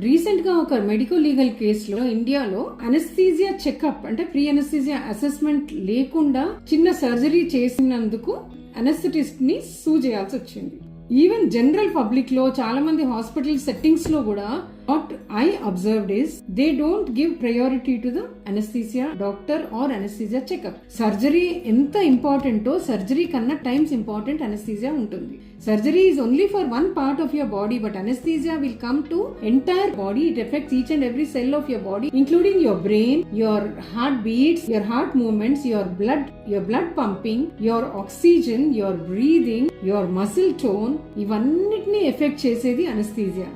Recent గా ఒక medical legal కేసులో ఇండియాలో అనస్థీజియా చెకప్ అంటే ప్రీ అనస్థీజియా అసెస్మెంట్ లేకుండా చిన్న సర్జరీ చేసినందుకు అనస్థెటిస్ట్ ని సూ చేయాల్సి వచ్చింది. ఈవెన్ జనరల్ పబ్లిక్ లో చాలా మంది హాస్పిటల్ సెట్టింగ్స్ లో కూడా what I observed is they don't give priority to the anesthesia doctor or anesthesia checkup. Surgery ఎంత ఇంపార్టెంటో సర్జరీ కన్నా టైమ్స్ ఇంపార్టెంట్ anesthesia ఉంటుంది. Surgery is only for one part of your body, but anesthesia will come to entire body. It affects each and every cell of your body, including your brain, your heart beats, your heart movements, your blood pumping, your oxygen, your breathing, your muscle tone. ఇవన్నిటిని effect చేసేది anesthesia.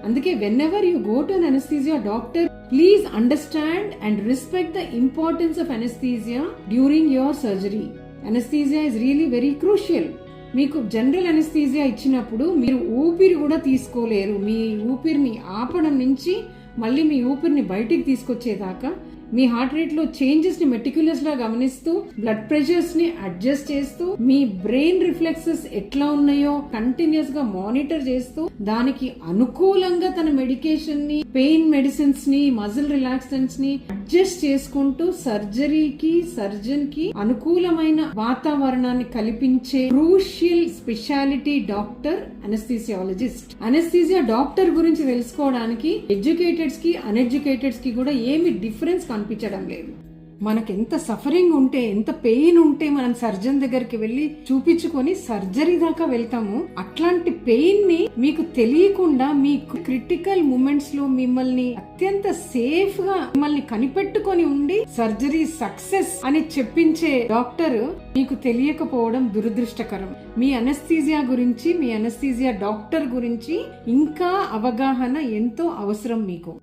అందుకే whenever you go to an anesthesia doctor, please understand and respect the importance of anesthesia during your surgery. Anesthesia is really very crucial. మీకు general anaesthesia ఇచ్చినప్పుడు మీరు ఊపిరి కూడా తీసుకోలేరు. మీ ఊపిరిని ఆపడం నుంచి మళ్ళీ మీ ఊపిరిని బయటికి తీసుకొచ్చేదాకా మీ హార్ట్ రేట్ లో చేంజెస్ ని మెటిక్యులస్ గా గమనిస్తూ బ్లడ్ ప్రెషర్స్ ని అడ్జస్ట్ చేస్తూ మీ బ్రెయిన్ రిఫ్లెక్సెస్ ఎట్లా ఉన్నాయో కంటిన్యూస్ గా మానిటర్ చేస్తూ దానికి అనుకూలంగా తన మెడికేషన్ ని, పెయిన్ మెడిసిన్స్ ని, మజిల్ రిలాక్సెంట్స్ ని అడ్జస్ట్ చేసుకుంటూ సర్జరీకి సర్జన్ కి అనుకూలమైన వాతావరణాన్ని కల్పించే crucial specialty doctor anesthesiologist. Anesthesia doctor గురించి తెలుసుకోవడానికి ఎడ్యుకేటెడ్స్ కి అన్ఎడ్యుకేటెడ్స్ కి కూడా ఏమి డిఫరెన్స్ కనిపించడం లేదు. మనకి ఎంత సఫరింగ్ ఉంటే, ఎంత పెయిన్ ఉంటే మనం సర్జన్ దగ్గరికి వెళ్లి చూపించుకొని సర్జరీ దాకా వెళ్తాము. అట్లాంటి పెయిన్ ని మీకు తెలియకుండా మీ క్రిటికల్ మూమెంట్స్ లో మిమ్మల్ని అత్యంత సేఫ్ గా మిమ్మల్ని కనిపెట్టుకొని ఉండి సర్జరీ సక్సెస్ అని చెప్పించే డాక్టర్ మీకు తెలియకపోవడం దురదృష్టకరం. మీ అనస్థీజియా గురించి, మీ అనస్థీజియా డాక్టర్ గురించి ఇంకా అవగాహన ఎంతో అవసరం మీకు.